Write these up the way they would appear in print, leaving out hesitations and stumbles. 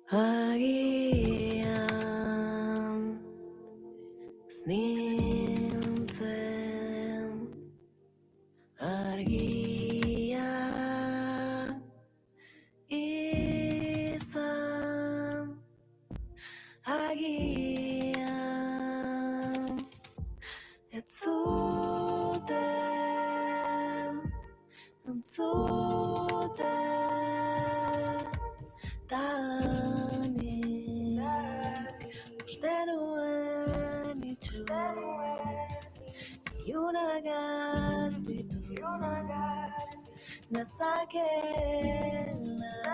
Agian nintzen argia izan agian ez zuten entzuten tanik uste nuen Iuna garbitu nezakela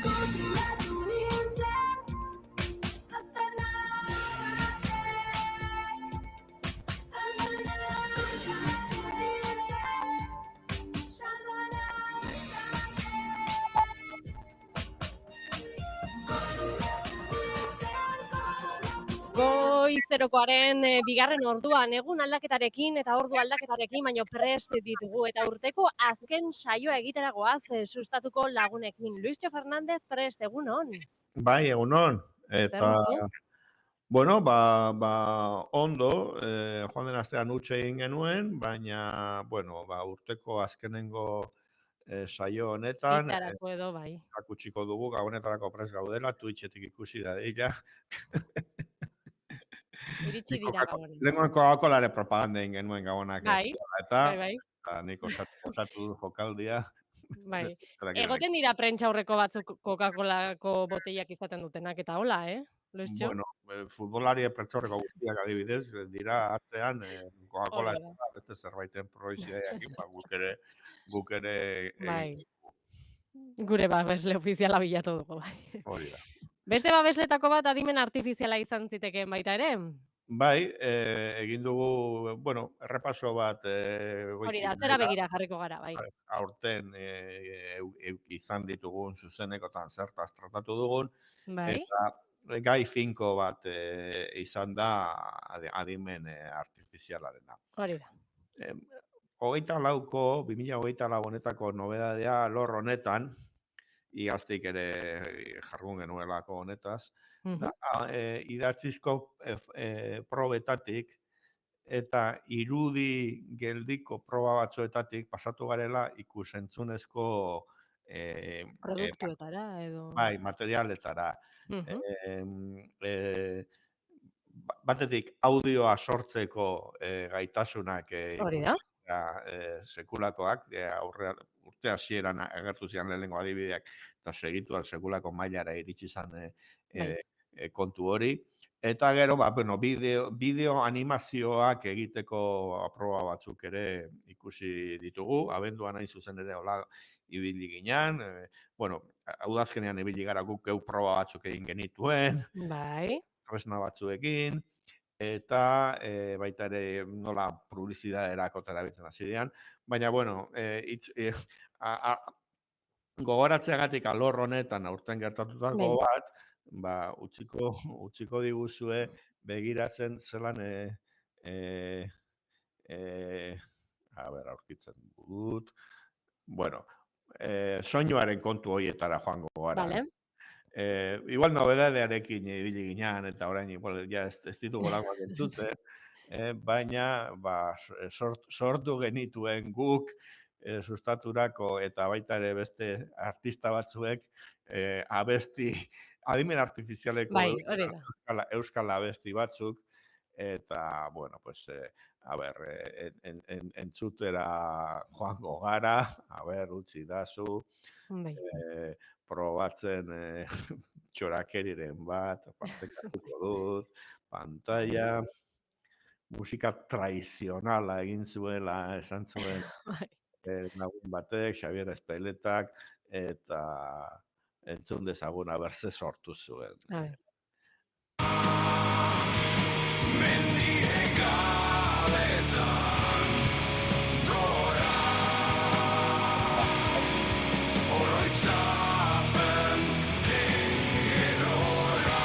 Konturatu nintzen aztarna batek Konturatu nintzen salbana Goizerokoaren bigarren orduan egun aldaketarekin eta ordu aldaketarekin baino prest ditugu eta urteko azken saioa egiteragoaz sustatuko lagunekin. Luistxo Fernandez prest egunon. Bai, egunon. Eta, bueno, ondo, joan den astean utxe egin genuen, baina, bueno, urteko azkenengo saio honetan, Itarako edo, bai. Akutsiko dugu, gabonetarako prest gaudela, Twitchetik ikusi da dira. Iritsi dira gabonen. Lenguan Coca-Colaren propaganda egin genuen gabonak. Bai, bai. Nik osatu du jokaldia. Bai. Egoten dira prentsa aurreko batzuk Coca-Colako botellak izaten dutenak eta hola, Luistxo? Bueno, futbolari prentsaurreko guztiak adibidez, dira atzean Coca-Cola eta beste zerbaiten proizioak, guk ere bai. Gure babesle ofiziala bilatu dugu, bai. Hori da. Beste babesletako bat adimen artifiziala izan zitekeen baita ere? Bai, egin dugu, bueno, errepaso bat... Hori da, atzera begira jarriko gara, bai. Aurten izan ditugun zuzenekotan zertaz tratatu dugun, eta gai finko bat izan da adimen artifizialarena. Hori da. 2024 honetako nobedadea lor honetan, iaztik ere jardun genuelako honetaz, idatzizko probetatik eta irudi geldiko proba batzuetatik pasatu garela ikusentzunezko produktuetara edo... Bai, materialetara. Batetik audioa sortzeko gaitasunak hori da. Sekulakoak, urte hasieran agertu zian lehenengo adibideak, eta segituan sekulako mailara iritsi izan kontu hori. Eta gero, bideo animazioak egiteko aproba batzuk ere ikusi ditugu, abenduan hain zuzen ere hola ibili ginean, udazkenean ibili gara guk proba batzuk egin genituen, tresna batzuekin, eta baita ere nola publizidaderako terabiltzen hasi dian. Baina, bueno, gogoratzeagatik alor honetan aurten gertatutako bat, utziko diguzue begiratzen zelan, aurkitzen dut, bueno, soinuaren kontu horietara joango gara. Igual nobedadearekin ibili ginean, eta orain ez ditugu lagoak entzute, baina sortu genituen guk sustaturako eta baita ere beste artista batzuek abesti, adimen artifizialeko euskal abesti batzuk, eta, bueno, pues, entzutera joango gara, utzi dazu, probatzen txorakeriren bat, partekatuko dut, pantalla, musika tradizionala egin zuela, esan zuen lagun batek, Xabier Espeletak, eta entzun dezagun abertze sortu zuen. Mendien galetan gora oroitzapen erora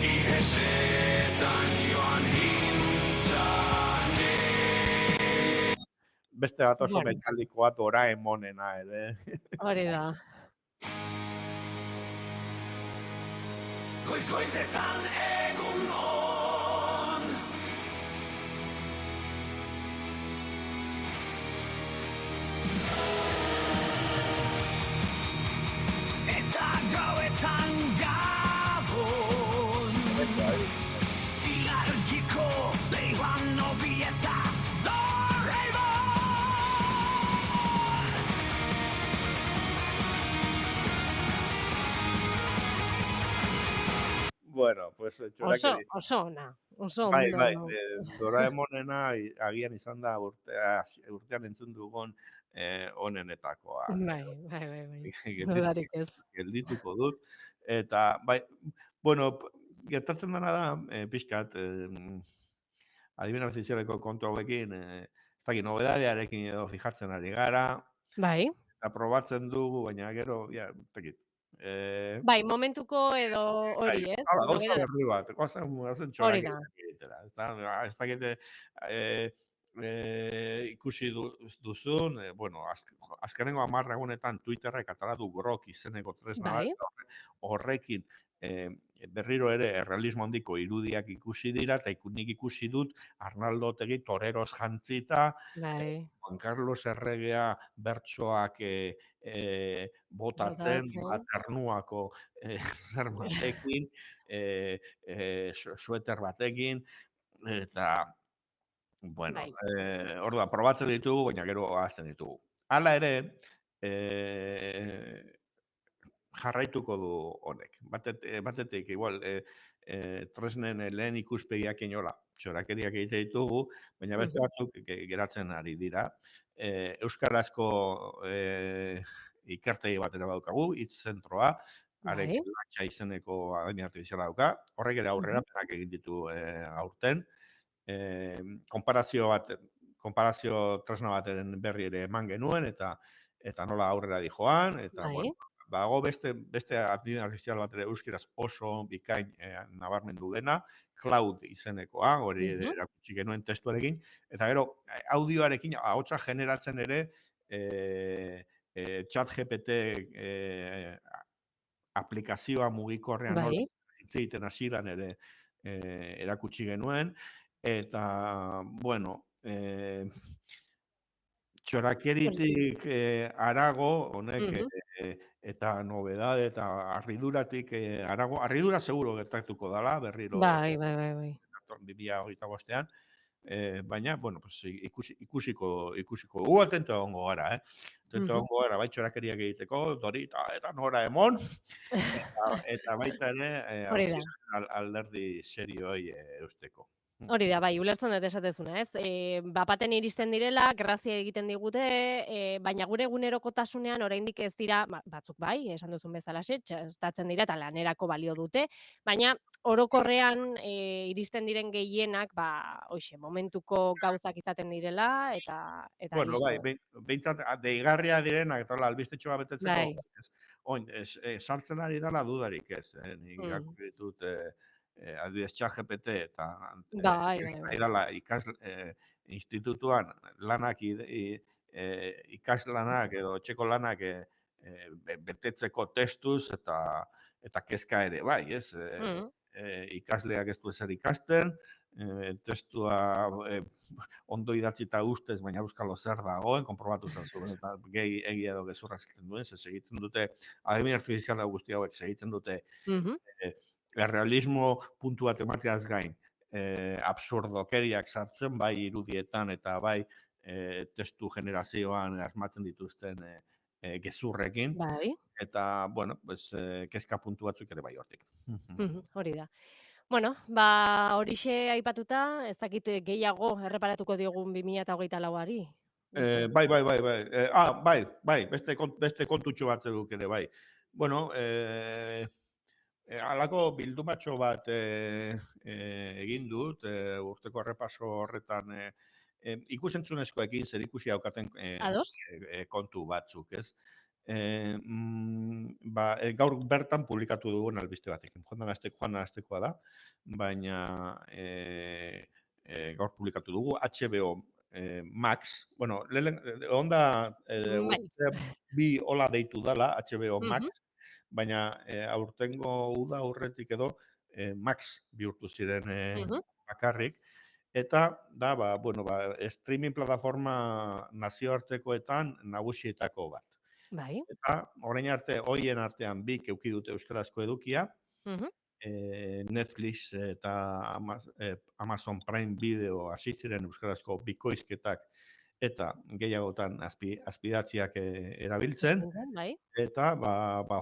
ihesetan joan hintzane. beste bat oso Bueno. metalikoa Doraemonena ere. Hori da. Goiz-goizetan egun on. Eta gauetan gabon. Ilargiko leihoan nobieta Doraemon. Bueno, pues txorakeri. Oso ona. Oso Bai, ondo. bai, Doraemonena agian izan da urtean entzun dugun onenetakoa. Bai. Dudarik ez. Geldituko dut. Eta, bai, bueno, gertatzen dena da, pixkat, adibina artifizialeko kontu hauekin, ez dakit, nobedadearekin edo fijatzen ari gara, Bai. eta probatzen dugu, baina gero, ja, ez dakit. Bai, momentuko edo hori, ez? Hala, gauza Nobedad. berri bat, goazen Hori txorak da. egitera. Ez dakit, ikusi duzun, bueno, azkenengo 10 egunetan Twitterrek atera du Grok izeneko tresna Bai. bat, horrekin berriro ere errealismo handiko irudiak ikusi dira, eta nik ikusi dut Arnaldo Otegi toreroz jantzita, Bai. Juan Carlos Erregea bertsoak botatzen, Baternuako zer batekin, sueter batekin, eta, bueno, Bai. orduan, probatzen ditugu, baina gero ahazten ditugu. Hala ere, jarraituko du honek. Batetik, igual, tresnen lehen ikuspegiak inola, txorakeriak egite ditugu, baina beste batzuk geratzen ari dira. Euskarazko ikertegi bat ere badaukagu, hitz zentroa, arek latxa izeneko adin artifiziala dauka, horrek ere aurrerapenak egin ditu aurten. Konparazio tresna baten berri ere eman genuen, eta nola aurrera dijoan, eta, bueno, dago beste adin artifizial bat ere euskaraz oso bikain nabarmendu dena, Cloud izenekoa, hori ere erakutsi genuen testuarekin, eta gero, audioarekin, ahotsa generatzen ere, ChatGPT aplikazioa mugikorrean nola hitz egiten hasieran ere erakutsi genuen, eta, bueno, txorakeritik harago, honek, eta nobedade eta harriduratik harago, harridura seguro gertatuko dela, berriro, Bai. 2025ean, baina, bueno, pues, ikusiko dugu, atento egongo gara, atento egongo gara, bai txorakeriak egiteko, Dorita eta Doraemon, eta baita ere, alderdi serioei eusteko. Hori da, bai, ulertzen dut esatezuna, ez? Bapaten iristen direla, grazia egiten digute, baina gure egunerokotasunean oraindik ez dira, batzuk bai, esan duzun bezalaxe, txertatzen dira eta lanerako balio dute, baina orokorrean iristen diren gehienak, hoxe, momentuko gauzak izaten direla, eta bueno, bai, behintzat, deigarria direnak, eta albistetxoa betetzeko, sartzen ari dela dudarik ez, nik irakurri ditut, adibidez ChatGPT eta institutuan lanak ikaslanak edo etxeko lanak betetzeko testuz eta kezka ere bai, ez? Ikasleak ez du ezer ikasten, testua ondo idatzita ustez, baina euskalo zer dagoen, konprobatu zuen, eta gehi egia edo gezurrak egiten duen, segitzen dute, adibidez artifiziala guzti hauek segitzen dute, errealismo puntu bat emateaz gain, absurdokeriak sartzen, bai irudietan eta bai testu generazioan asmatzen dituzten gezurrekin. Eta, bueno, kezka puntu batzuk ere bai hortik. Hori da. Bueno, horixe aipatuta, ez dakit gehiago erreparatuko diogun 2024ari. Bai, beste kontutxo bat eduk ere, bai. Bueno, halako bildumatxo bat egin dut, urteko errepaso horretan ikusentzunezkoekin zer ikusi haukaten kontu batzuk, ez? Gaur bertan publikatu dugun albiste batekin. Joan astekoa da, baina gaur publikatu dugu HBO Max, bueno, onda Bai. bi hola deitu dala, HBO Mhm. Max, baina aurtengo uda aurretik edo Max bihurtu ziren Mhm. bakarrik. Eta da, streaming plataforma nazioartekoetan nagusietako bat. Bai. Eta orain arte, hoien artean bik eduki dute euskarazko edukia, Mhm. Netflix eta Amazon Prime Video hasi ziren euskarazko bikoizketak eta gehiagotan azpidatziak erabiltzen, Eskaintzen, bai. eta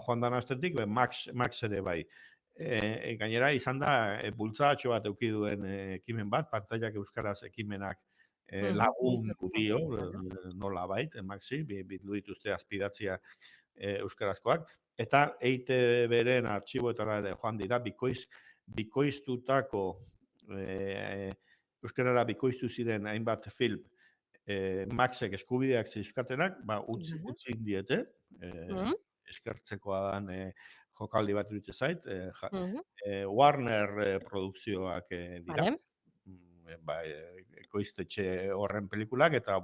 joan dan astetik Max ere bai. Gainera izan da bultzatxo bat eduki duen ekimen bat, pantailak euskaraz ekimenak Mhm. lagundu Bultzatuta. dio, Bueno. nola bait, Maxi, bildu dituzte azpidatzia euskarazkoak, eta EITB-ren artxiboetara ere joan dira, bikoiztutako euskarara bikoiztu ziren hainbat film Maxek eskubideak zeuzkatenak, utzi diete, Mhm. eskertzekoa dan jokaldi bat iruditzen zait, Mhm. Warner produkzioak dira, Vale. ekoiztetxe horren pelikulak, eta,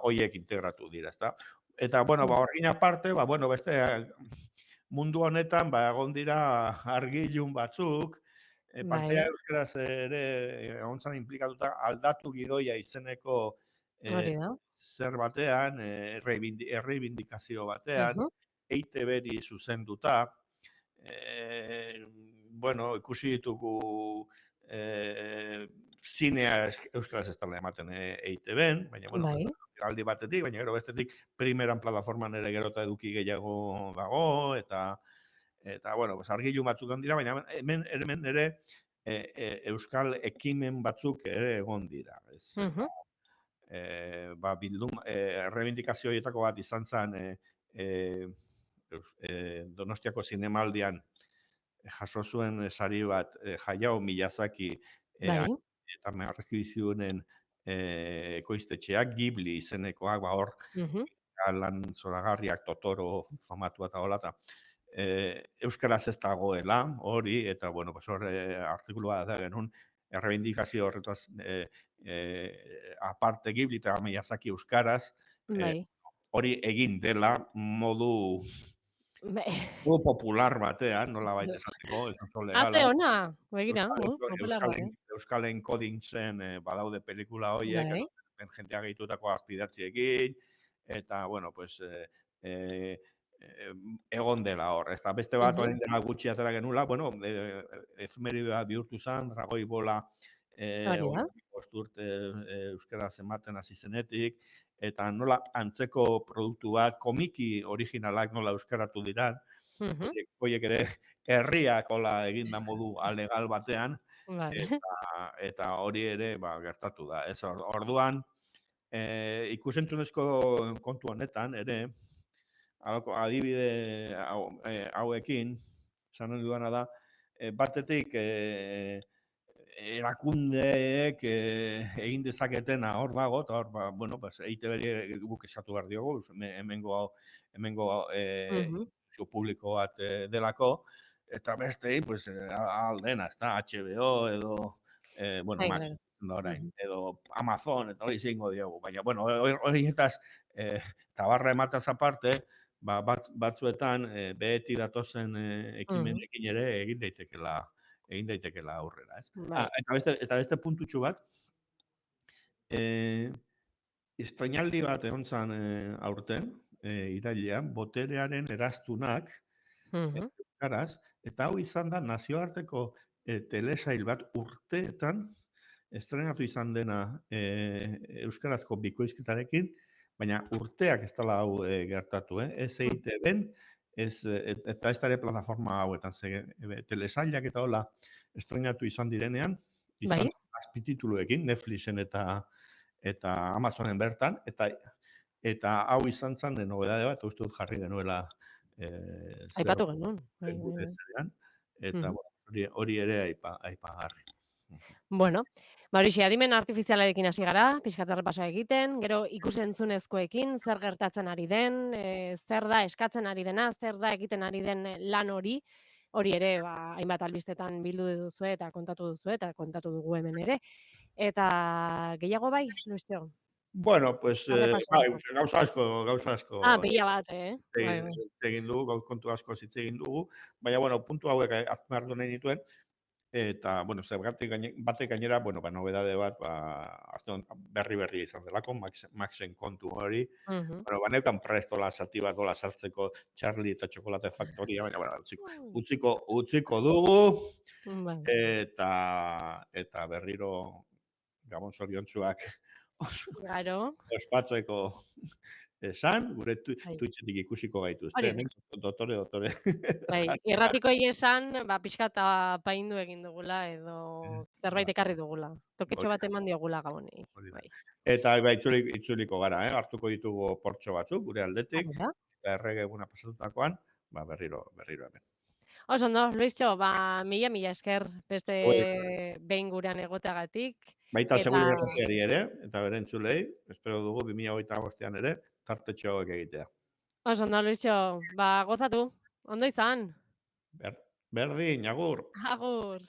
hoiek integratu dira, ezta? Eta, horrekin aparte, beste mundu honetan, egon dira argilun batzuk, pantalla Bai. euskaraz ere egon zan implikatuta aldatu gidoia izeneko Hori da. zer batean, erreibindikazio batean, Mhm. EITB-ri zuzenduta, ikusi ditugu zinea euskaraz ez dela ematen EITB-en, baina, Bai. aldi batetik, baina gero bestetik primeran plataforman ere gerota eduki gehiago dago, eta argilu batzuk egon dira, baina hemen ere euskal ekimen batzuk ere egon dira. Mhm. Bildum, errebindikazio horietako bat izan zen Donostiako zinemaldian jaso zuen sari bat Hayao Miyazaki Bai. eta marrazki bizionen ekoiztetxeak, Ghibli izenekoak, hor Mhm. lan zoragarriak, Totoro famatu eta hola, eta euskaraz ez dagoela, hori, eta, hor artikulua da genuen, errebindikazio horretaz aparte Ghibli eta Miyazaki euskaraz, Bai. hori egin dela modu Bai. popular batean, nola baita esateko, ez oso legala. Haze ona, begira, popularra. Euskalen kodintzen badaude pelikula horiek, Bai. jentea gehitutako azpidatziekin, eta, egon dela hor. Eta beste bat, orain dela gutxi atera genula, efemeridea bihurtu zen, Dragoi Bola, Hori da. urte euskaraz ematen hasi zenetik, eta nola antzeko produktu bat, komiki originalak nola euskaratu diran, Mhm. horiek ere herriak hola eginda modu alegal batean, Bai. eta hori ere gertatu da. Ez orduan, ikusentzunezko kontu honetan ere, adibide hauekin, esan nahi duana da, batetik erakundeek egin dezaketena hor dago, eta hor, EITB-ri guk esatu behar diogu, hemengo Mhm. instituzio publiko bat delako, eta bestei, aldena, ez da, HBO edo, Bai, Max, claro. orain, Mhm. edo Amazon, eta hori zingo diogu, baina, horietaz, tabarra emataz aparte, batzuetan beti datozen ekimenekin ere egin daitekela aurrera, ez? Bai. Eta beste puntutxu bat, estrainaldi bat egon zen aurten, irailean, boterearen eraztunak, ez Mhm. euskaraz, eta hau izan da nazioarteko telesail bat urteetan estrenatu izan dena euskarazko bikoizketarekin, baina urteak ez dela hau gertatu, ez EITB-en, eta ez ere plataforma hauetan, telesailak eta hola estrenatu izan direnean, izan Bai. azpitituluekin, Netflixen eta Amazonen bertan, eta hau izan zen nobedade bat, uste dut jarri genuela Aipatu genuen. gure zerean, eta Mhm. hori ere aipagarri. Bueno, horixe, adimen artifizialarekin hasi gara, pixkat errepasoa egiten, gero ikus-entzunezkoekin zer gertatzen ari den, zer da eskatzen ari dena, zer da egiten ari den lan hori ere hainbat albistetan bildu duzue eta kontatu dugu hemen ere. Eta gehiago bai, Luizio? Bueno, pues, bai, Errepasatuko. gauza asko Pila bat, Bai, bai. hitz egin dugu, kontu asko hitz egin dugu, baina, bueno, puntu hauek azpimarratu nahi nituen, eta, bueno, zergatik batek gainera, bueno, nobedade bat, aste berri izan delako, Maxen kontu hori, Mhm. bueno, neukan prestola zati bat dola sartzeko Charlie eta Txokolate Faktoria, baina, bueno, utziko dugu, Bai. eta berriro Gabon zoriontsuak Claro. ospatzeko esan, gure Bai. Twitchetik ikusiko gaituzte. Hori Hemen dotore. Bai, irratikoei esan, pixkat apaindu egin dugula edo zerbait ekarri dugula. Toketxo bat eman diogula Gabonei. Hori da. Bai. Eta itzuliko gara, hartuko ditugu portxo batzuk gure aldetik, Hori da. eta errege eguna pasatutakoan, berriro hemen. Oso ondo, Luiztxo, mila esker beste Zuei. behin gurean egoteagatik. Baita Eta segure irratiari ere, eta bere entzulei, espero dugu 2025 ere, tartetxo hauek egitea. oso ondo, Luiztxo, gozatu, ondo izan. Berdin, agur! Agur.